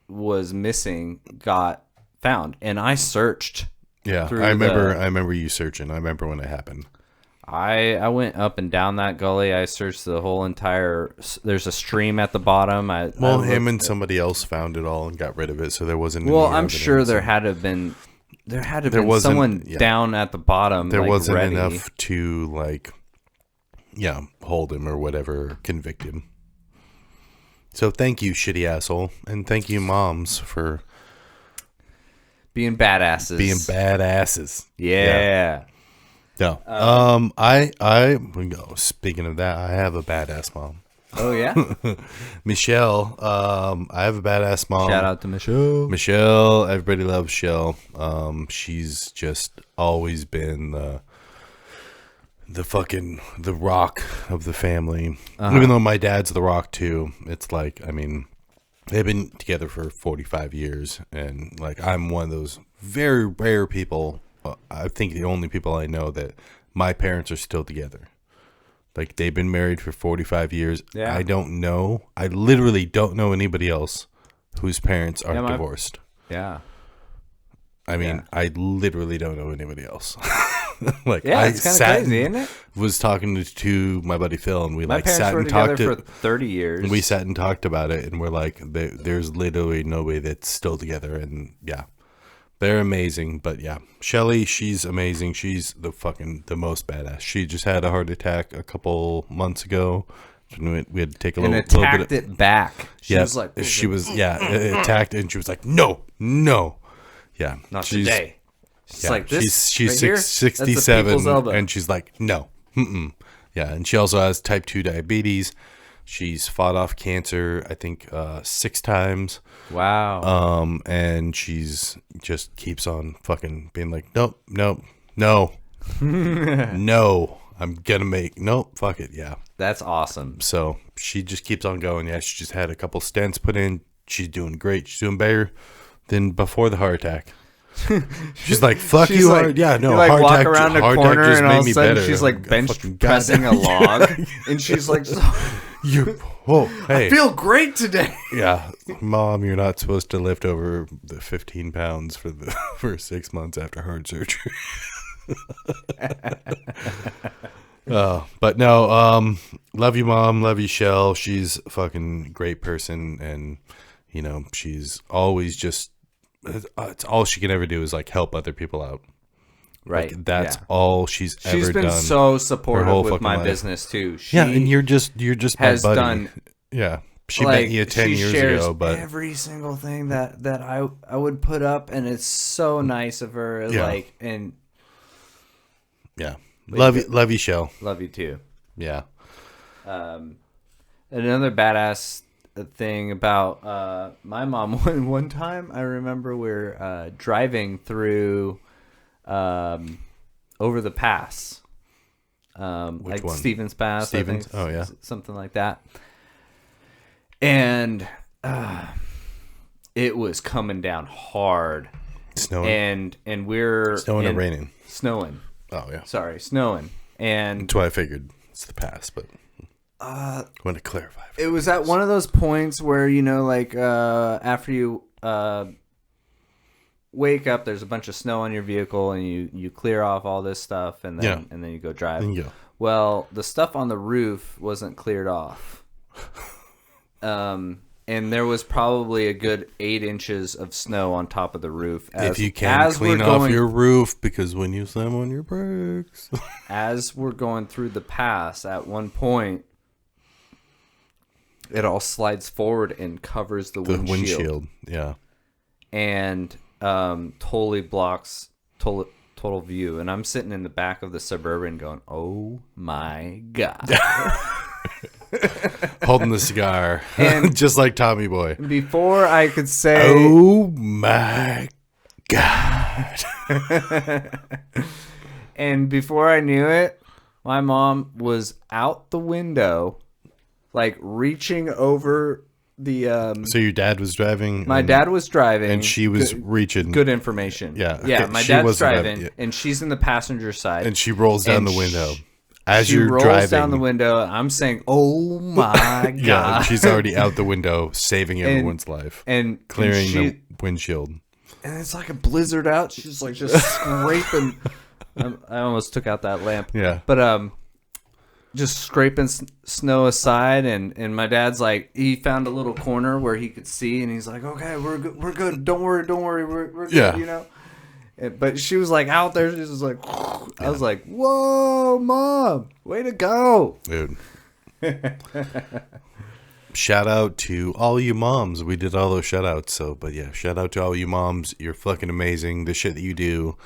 was missing got found, and I searched. Yeah, I remember you searching. I remember when it happened. I went up and down that gully. I searched the whole entire. There's a stream at the bottom. Him and somebody else found it all and got rid of it, so there wasn't. Well, any I'm evidence. sure there had to have been someone down at the bottom. There like, wasn't ready. enough to like, hold him or whatever, convict him. So thank you, shitty asshole, and thank you, moms, for being badasses. being badasses. Yeah. No. Speaking of that, I have a badass mom. Oh yeah. Michelle. I have a badass mom. Shout out to Michelle. Michelle. Everybody loves Michelle. She's just always been the rock of the family. Even though my dad's the rock too, it's like, I mean, they've been together for 45 years, and like, I'm one of those very rare people. I think the only people I know that my parents are still together. Like, they've been married for 45 years. Yeah. I literally don't know anybody else whose parents aren't divorced. Yeah. I mean, I literally don't know anybody else. Like, yeah, it's kind of crazy, isn't it? Was talking to my buddy Phil, and we My like parents sat were and talked together for 30 years. and we sat and talked about it, and we're like, there's literally nobody that's still together, and yeah, they're amazing. But yeah, Shelly, she's amazing. She's the most badass. She just had a heart attack a couple months ago. We had to take a little bit of it back. She was like, it attacked, and she was like, no, yeah, not today. She's like this. She's right 67, and she's like, no, yeah, and she also has type 2 diabetes. She's fought off cancer, I think, 6 times. Wow. And she's just keeps on fucking being like, nope, no, I'm gonna make fuck it, yeah. That's awesome. So she just keeps on going. Yeah, she just had a couple stents put in. She's doing great. She's doing better than before the heart attack. She's like, fuck you, like, hard. Yeah, no, you like heart walk attack, around a heart corner attack just and all made of me a sudden better. she's like bench pressing a log, and she's like, hey, I feel great today. Yeah, Mom, you're not supposed to lift over the 15 pounds for 6 months after heart surgery. But no, love you, Mom. Love you, Shell. She's a fucking great person, and you know, she's always just. It's all she can ever do is like help other people out. Right. Like, that's all she's ever done. She's been so supportive with my life. business too. And you're just has my buddy. done. Yeah. She met you 10 years ago, but every single thing that I would put up, and it's so nice of her. Yeah. Like, and yeah, love you, Shell. Love you too. Yeah. Another badass thing about my mom. One time, I remember we're driving through over the pass, like one? Stevens Pass. Stevens? I think, oh yeah, something like that. And it was coming down hard, snowing, and we're snowing or raining. Snowing. Oh yeah, sorry, snowing. And that's why I figured it's the pass, but I want to clarify. It was at one of those points where, you know, like after you wake up, there's a bunch of snow on your vehicle, and you clear off all this stuff, and then you go drive. Well, the stuff on the roof wasn't cleared off. And there was probably a good 8 inches of snow on top of the roof. If you can clean off your roof, because when you slam on your brakes. As we're going through the pass, at one point, it all slides forward and covers the windshield. Yeah. And totally blocks total view. And I'm sitting in the back of the Suburban going, oh my God. Holding the cigar, and just like Tommy Boy. Before I could say, "Oh my God!" And before I knew it, my mom was out the window, like reaching over the. So your dad was driving. My dad was driving, and she was reaching. Good information. Yeah, yeah. My dad's driving, and she's in the passenger side, and she rolls down the window. As she you're rolls driving down the window, I'm saying, "Oh my God!" Yeah, she's already out the window, saving everyone's life and clearing the windshield. And it's like a blizzard out. She's like just scraping. I almost took out that lamp. Yeah, but just scraping snow aside, and my dad's like, he found a little corner where he could see, and he's like, "Okay, we're good. Don't worry, we're good." Yeah. You know. But she was like out there. She was like, I was like, "Whoa, Mom, way to go, dude." shout out to all you moms. We did all those shout outs. So, but yeah, shout out to all you moms. You're fucking amazing. The shit that you do,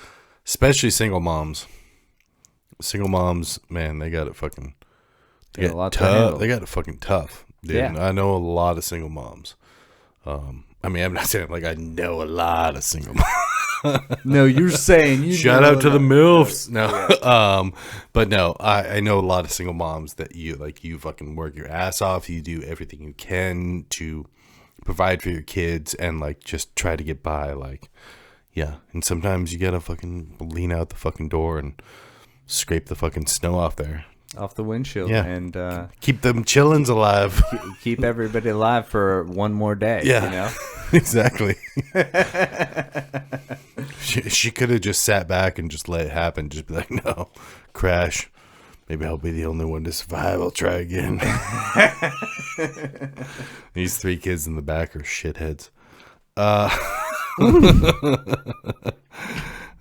especially single moms. Single moms, man, they got it fucking. They got tough. They got it fucking tough, dude. Yeah. I know a lot of single moms. I mean, I'm not saying like I know a lot of single moms. No, you're saying you shout out to the MILFs. No, yeah. But no, I know a lot of single moms that you fucking work your ass off. You do everything you can to provide for your kids and like just try to get by. Like, yeah, and sometimes you gotta fucking lean out the fucking door and scrape the fucking snow off the windshield, and keep them chillins alive. Keep everybody alive for one more day. Yeah, you know? Exactly. She could have just sat back and just let it happen. Just be like, no, crash. Maybe I'll be the only one to survive. I'll try again. These 3 kids in the back are shitheads.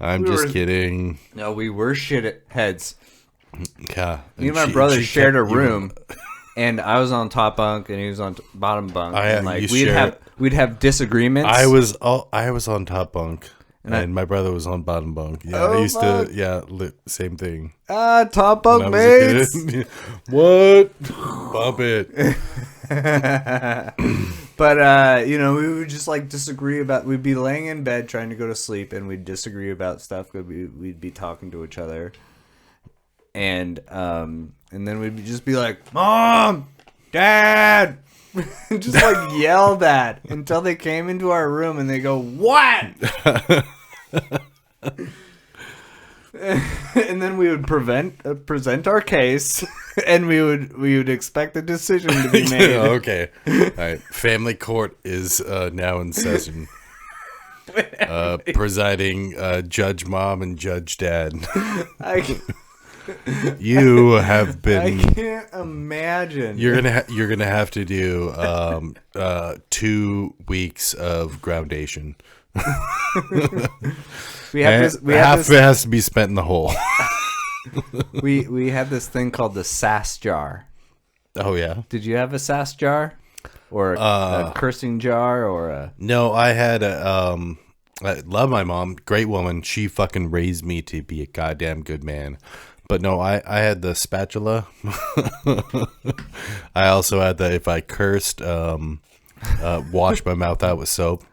I'm just kidding. No, we were shitheads. Yeah. Me and my brother shared a room, and I was on top bunk and he was on bottom bunk. And like we'd have disagreements. I was on top bunk. And my brother was on bottom bunk. Yeah, I used to. Same thing. Top bunk mates. What? Bump it. But we would just like disagree about. We'd be laying in bed trying to go to sleep, and we'd disagree about stuff. We'd be talking to each other, and then we'd just be like, "Mom, Dad." Just like yell that until they came into our room and they go, "What?" And then we would present our case, and we would expect a decision to be made. Okay, all right. Family court is now in session. Presiding Judge Mom and Judge Dad. You have been. I can't imagine. You're gonna have to do 2 weeks of groundation. Half of it has to be spent in the hole. we have this thing called the sass jar. Oh yeah. Did you have a sass jar, or a cursing jar, or a? No, I had a. I love my mom, great woman. She fucking raised me to be a goddamn good man. But no, I had the spatula. I also had the, if I cursed, wash my mouth out with soap.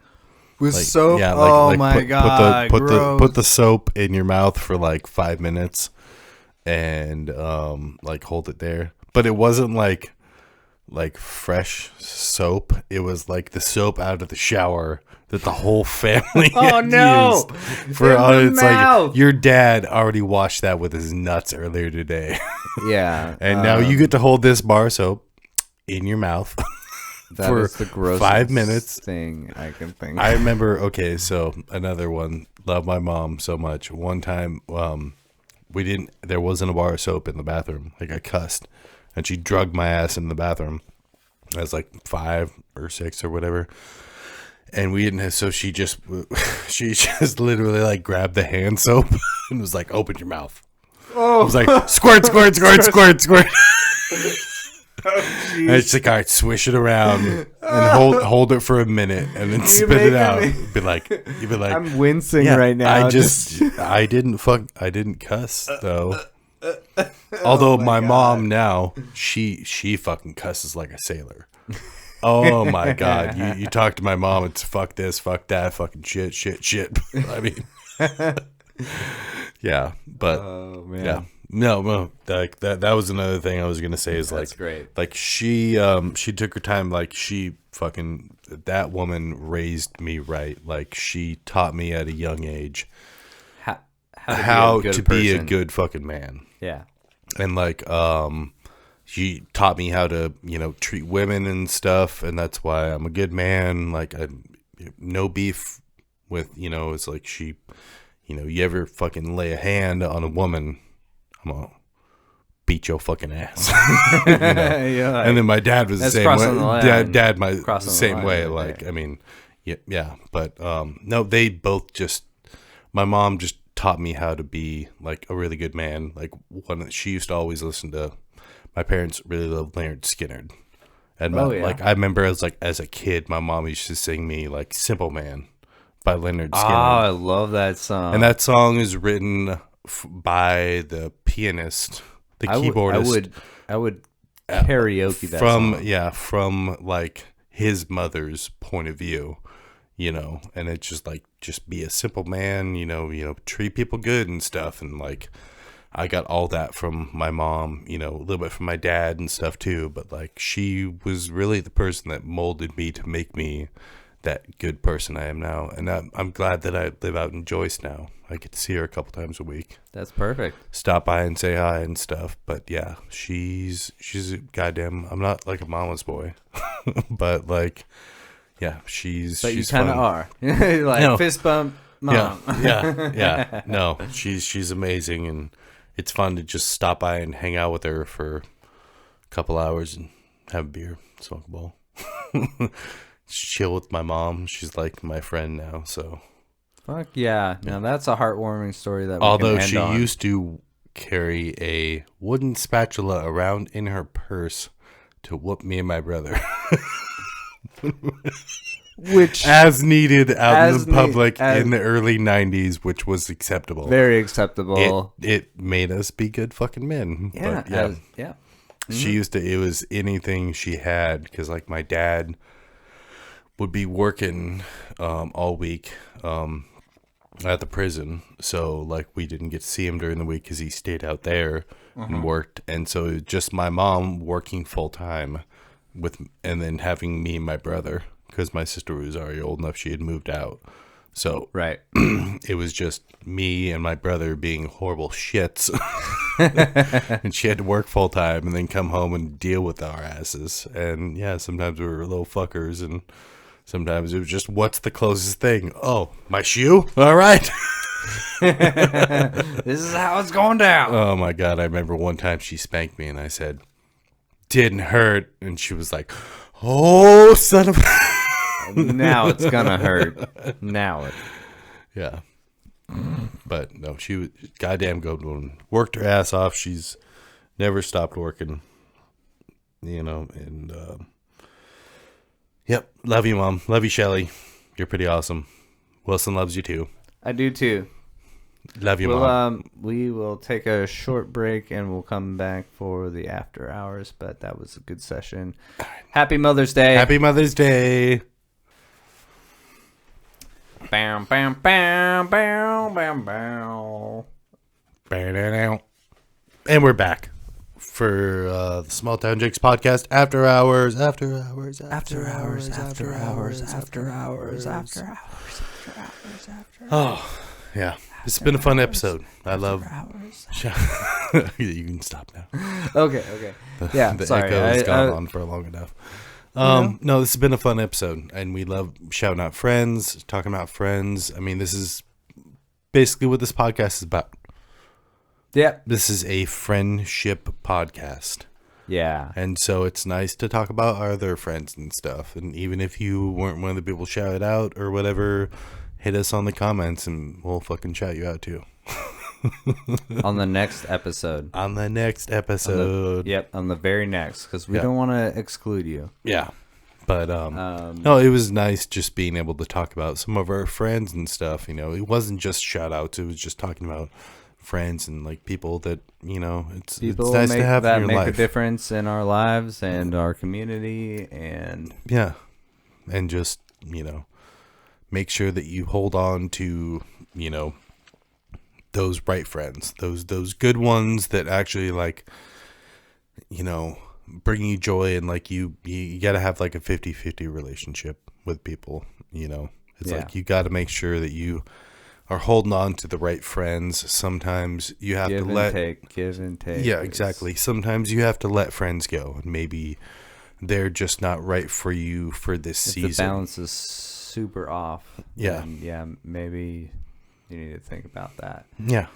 With soap? Yeah, oh my God. Put the soap in your mouth for like 5 minutes and like hold it there. But it wasn't like fresh soap. It was like the soap out of the shower that the whole family used for it's like your dad already washed that with his nuts earlier today. Yeah. And now you get to hold this bar soap in your mouth for the 5 minutes thing I can think. I remember, okay, so another one, love my mom so much. One time there wasn't a bar of soap in the bathroom. Like I cussed and she drugged my ass in the bathroom. I was like 5 or 6 or whatever. And we didn't have, so she just literally like grabbed the hand soap and was like, open your mouth. Oh. I was like, squirt, squirt, squirt, squirt, squirt. Oh, and it's like, all right, swish it around and hold it for a minute and then spit it out. You'd be like, I'm wincing right now. I didn't cuss though. Although my mom now, she fucking cusses like a sailor. Oh my God. You talk to my mom, it's fuck this, fuck that, fucking shit. I mean, yeah, but oh, man. Yeah. No, like that was another thing I was gonna say is that's like, great. Like she took her time. Like she fucking, that woman raised me right. Like she taught me at a young age how to be a good fucking man. Yeah, and like she taught me how to treat women and stuff, and that's why I'm a good man. Like no beef with it's like she, you ever fucking lay a hand on a woman, I'm gonna beat your fucking ass. Yeah, and then my dad was the same way. Dad my same way. Right like there. I mean, yeah. But no, they both just. My mom just taught me how to be like a really good man. Like she used to always listen to. My parents really loved Leonard Skinner, And like I remember as a kid, my mom used to sing me like "Simple Man" by Leonard Skinner. Oh, I love that song. And that song is written by the pianist, the keyboardist. I would karaoke that song. From like his mother's point of view, you know. And it's just be a simple man, you know, treat people good and stuff. And like, I got all that from my mom, you know, a little bit from my dad and stuff too. But like, she was really the person that molded me to make me that good person I am now. And I'm glad that I live out in Joyce now. I get to see her a couple times a week. That's perfect. Stop by and say hi and stuff. But yeah, she's a goddamn, I'm not like a mama's boy, but like, yeah, she's you kind of are. Like, no. Fist bump, mom. Yeah. No, she's amazing. And it's fun to just stop by and hang out with her for a couple hours and have a beer, smoke a bowl. Chill with my mom. She's like my friend now, so fuck yeah. Now that's a heartwarming story that although she used to carry a wooden spatula around in her purse to whoop me and my brother. Which as needed out in the public in the early 90s, which was acceptable. Very acceptable. It made us be good fucking men. Yeah. But yeah. Mm-hmm. She used to, it was anything she had, because like my dad would be working all week at the prison, so like we didn't get to see him during the week because he stayed out there and worked. And so just my mom working full time and then having me and my brother, because my sister was already old enough, she had moved out. So right. It was just me and my brother being horrible shits. And she had to work full time and then come home and deal with our asses. And yeah, sometimes we were little fuckers, and sometimes it was just, what's the closest thing? Oh, my shoe? All right. This is how it's going down. Oh my God. I remember one time she spanked me and I said, didn't hurt. And she was like, oh, son of now it's gonna hurt. Now it. Yeah. But no, she was goddamn good one. Worked her ass off. She's never stopped working, you know. And yep, love you, Mom. Love you, Shelly. You're pretty awesome. Wilson loves you too. I do too. Love you, Mom. We will take a short break and we'll come back for the after hours. But that was a good session. Happy Mother's Day. Happy Mother's Day. Bam, bam, bam, bam, bam, bam. And we're back for the Small Town Jakes podcast. After hours. Oh, yeah. It's been a fun episode. I love. You can stop now. Okay. Yeah, the sorry. echo has gone on for long enough. No, this has been a fun episode, and we love shouting out friends, talking about friends. I mean, this is basically what this podcast is about. Yeah. This is a friendship podcast. Yeah. And so it's nice to talk about our other friends and stuff. And even if you weren't one of the people shouted out or whatever, hit us on the comments and we'll fucking shout you out too. On the next episode. On the next episode. On the very next, because we don't want to exclude you. Yeah. But no, it was nice just being able to talk about some of our friends and stuff. You know, it wasn't just shout outs. It was just talking about friends and like people that, you know, it's nice to have in your life. Make a difference in our lives and our community. And yeah. And just, you know, make sure that you hold on to, you know, those right friends, those good ones that actually, like, you know, bring you joy. And like you got to have like a 50-50 relationship with people, you know. It's like you got to make sure that you are holding on to the right friends. Sometimes you have to let give and take. Yeah, exactly. Sometimes you have to let friends go, and maybe they're just not right for you for this season. The balance is super off. Yeah. Maybe you need to think about that. Yeah.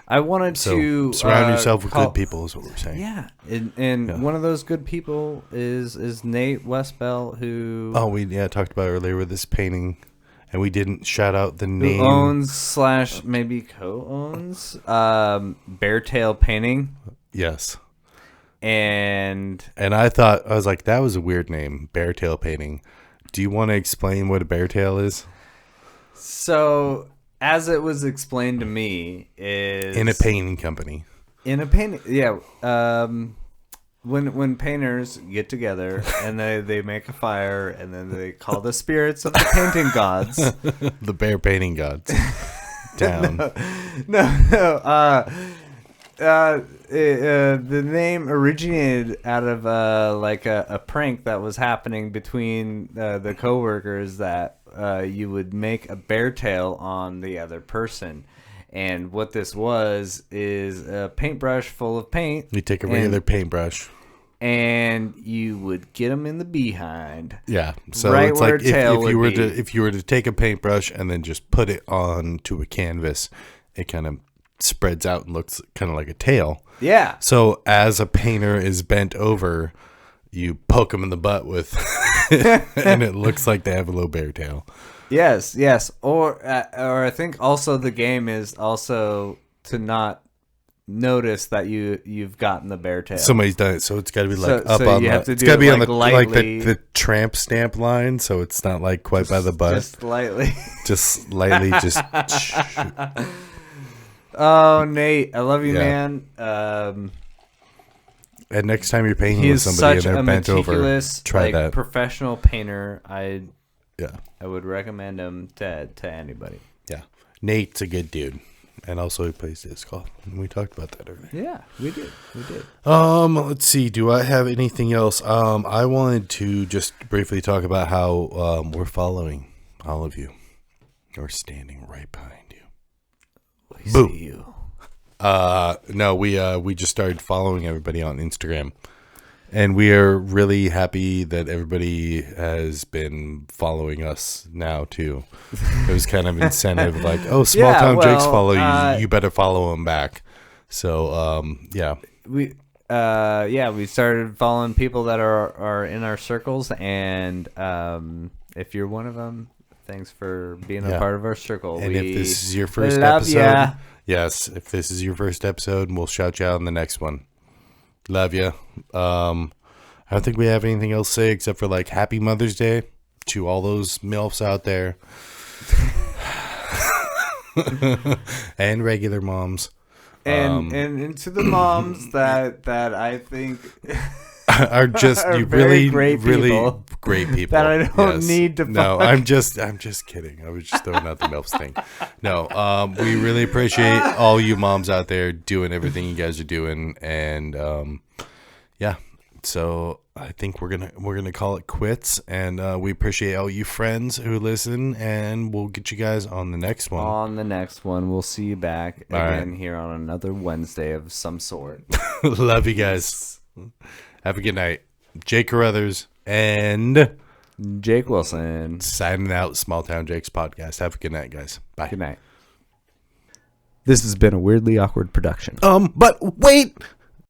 I wanted to surround yourself with good people is what we're saying. Yeah. And one of those good people is Nate Westbell, who we talked about earlier with this painting, and we didn't shout out the name. Who owns / maybe co-owns Beartail Painting. Yes. And I was like, that was a weird name, bear tail painting. Do you want to explain what a bear tail is? So, as it was explained to me, is in a painting company. In a painting, yeah. When painters get together and they make a fire and then they call the spirits of the painting gods, the bear painting gods, down. No. The name originated out of like a prank that was happening between the coworkers that you would make a bear tail on the other person. And what this was is a paintbrush full of paint. You take a regular paintbrush. And you would get them in the behind. Yeah. So right it's like if you were to take a paintbrush and then just put it onto a canvas, it kind of spreads out and looks kind of like a tail. Yeah. So as a painter is bent over, you poke them in the butt with, and it looks like they have a little bear tail. Yes. Or I think also the game is also to not notice that you've gotten the bear tail. Somebody's done it, so it's got to be like up on you the. have to it's do got to be on the lightly, like the tramp stamp line, so it's not like quite by the butt. Just lightly. Just lightly. Just. Oh, Nate, I love you, man. And next time you're painting with somebody and they're bent over, try that. Professional painter, I Yeah. I would recommend him to anybody. Yeah. Nate's a good dude. And also he plays disc golf. And we talked about that earlier. Yeah, we did. Let's see. Do I have anything else? I wanted to just briefly talk about how we're following all of you. We're standing right behind you. We Boo. see you. No, we just started following everybody on Instagram. And we are really happy that everybody has been following us now too. It was kind of incentive, like, oh, small town Jake's follow you. You better follow him back. So, yeah. We started following people that are in our circles, and if you're one of them, thanks for being a part of our circle. And if this is your first episode, yes, if this is your first episode, we'll shout you out in the next one. Love you. I don't think we have anything else to say except for like Happy Mother's Day to all those MILFs out there and regular moms, and to the moms that I think are just are really great people that I don't need to. No, I'm just kidding. I was just throwing out the MILFs thing. No, we really appreciate all you moms out there doing everything you guys are doing, and yeah. So I think we're gonna call it quits, and we appreciate all you friends who listen, and we'll get you guys on the next one. On the next one, we'll see you back again here on another Wednesday of some sort. Love you guys. Have a good night. Jake Carruthers and Jake Wilson signing out. Small Town Jake's podcast. Have a good night, guys. Bye. Good night. This has been a Weirdly Awkward production. But wait.